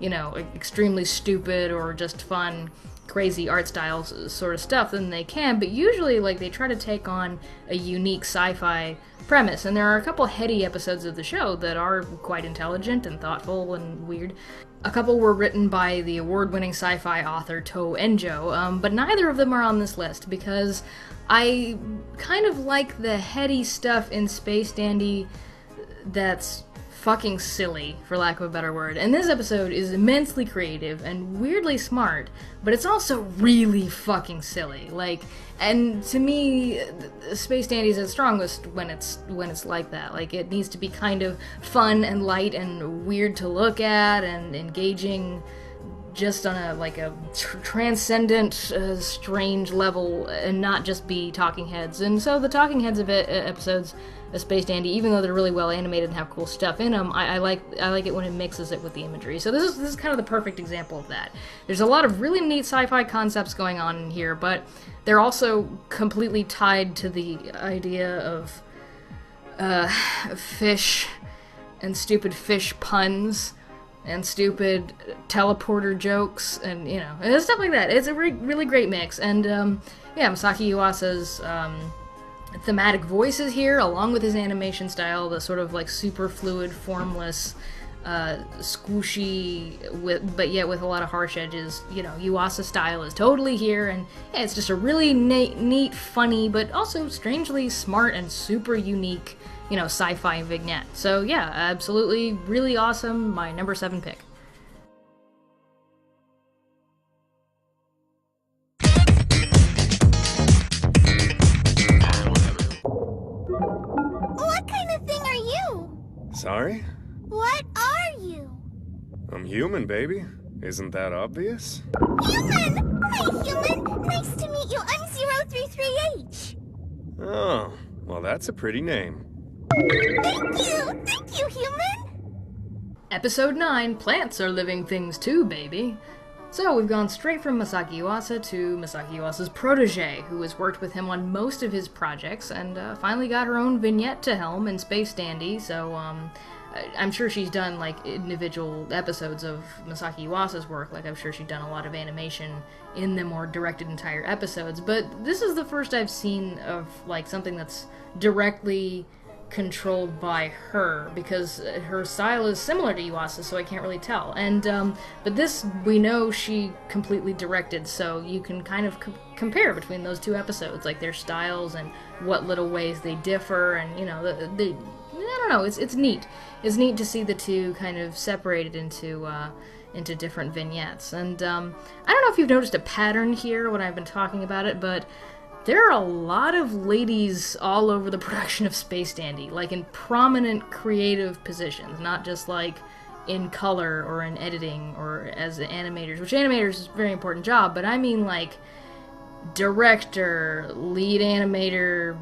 extremely stupid or just fun, crazy art styles sort of stuff, then they can, but usually, like, they try to take on a unique sci-fi premise, and there are a couple heady episodes of the show that are quite intelligent and thoughtful and weird. A couple were written by the award-winning sci-fi author To Enjo, but neither of them are on this list, because I kind of like the heady stuff in Space Dandy that's fucking silly, for lack of a better word. And this episode is immensely creative and weirdly smart, but it's also really fucking silly. Like, and to me, Space Dandy is at strongest when it's like that. Like, it needs to be kind of fun and light and weird to look at and engaging just on a transcendent, strange level, and not just be talking heads. And so the talking heads of episodes of Space Dandy, even though they're really well animated and have cool stuff in them, I like it when it mixes it with the imagery. So this is kind of the perfect example of that. There's a lot of really neat sci-fi concepts going on in here, but they're also completely tied to the idea of fish and stupid fish puns and stupid teleporter jokes, and stuff like that. It's a really great mix, and Masaki Yuasa's thematic voices here, along with his animation style, the sort of like super fluid, formless, squishy, but yet with a lot of harsh edges. Yuasa style is totally here, and it's just a really neat, funny, but also strangely smart and super unique sci-fi vignette. So yeah, absolutely, really awesome. My number 7 pick. What kind of thing are you? Sorry? What are you? I'm human, baby. Isn't that obvious? Human! Hi, human! Nice to meet you. I'm 033H. Oh, well, that's a pretty name. Thank you, human! Episode 9, Plants Are Living Things Too, baby. So we've gone straight from Masaki Yuasa to Masaki Yuasa's protege, who has worked with him on most of his projects, and finally got her own vignette to helm in Space Dandy, so I'm sure she's done, like, individual episodes of Masaki Yuasa's work, like I'm sure she's done a lot of animation in them or directed entire episodes, but this is the first I've seen of, like, something that's directly controlled by her, because her style is similar to Yuasa, so I can't really tell. And but this we know she completely directed, so you can kind of compare between those two episodes, like their styles and what little ways they differ, and I don't know. It's neat. It's neat to see the two kind of separated into different vignettes. And I don't know if you've noticed a pattern here when I've been talking about it, but there are a lot of ladies all over the production of Space Dandy, like in prominent creative positions, not just like in color or in editing or as animators, which animators is a very important job, but I mean like director, lead animator,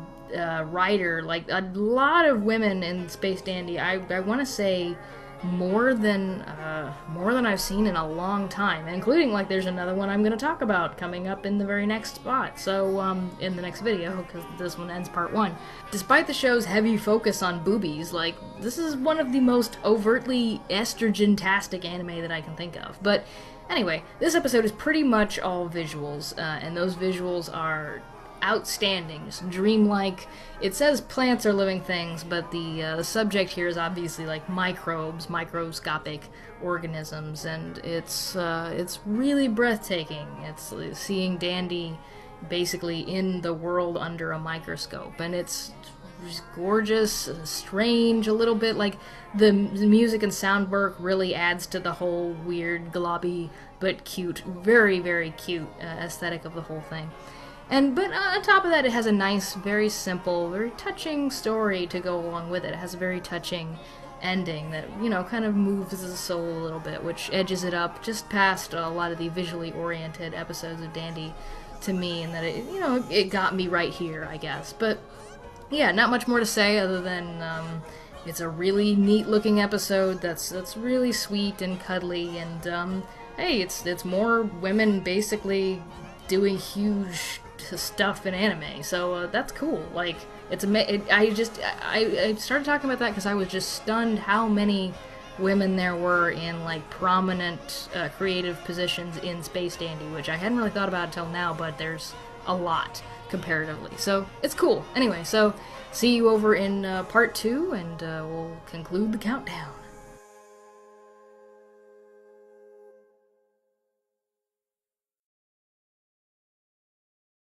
writer, like a lot of women in Space Dandy. I want to say more than I've seen in a long time, including, like, there's another one I'm going to talk about coming up in the very next spot, so in the next video, because this one ends part 1. Despite the show's heavy focus on boobies, like, this is one of the most overtly estrogen-tastic anime that I can think of. But anyway, this episode is pretty much all visuals, and those visuals are outstanding, just dreamlike. It says plants are living things, but the subject here is obviously like microbes, microscopic organisms, and it's really breathtaking. It's seeing Dandy basically in the world under a microscope, and it's gorgeous, strange, a little bit like the music and sound work really adds to the whole weird, globby, but cute, very, very cute aesthetic of the whole thing. But on top of that, it has a nice, very simple, very touching story to go along with it. It has a very touching ending that, kind of moves the soul a little bit, which edges it up just past a lot of the visually oriented episodes of Dandy to me, and that it got me right here, I guess. But yeah, not much more to say other than it's a really neat looking episode that's really sweet and cuddly, and hey, it's more women basically doing huge stuff in anime, so that's cool. Like, I started talking about that because I was just stunned how many women there were in like prominent creative positions in Space Dandy, which I hadn't really thought about until now, but there's a lot comparatively. So it's cool. Anyway, so see you over in part 2, and we'll conclude the countdown.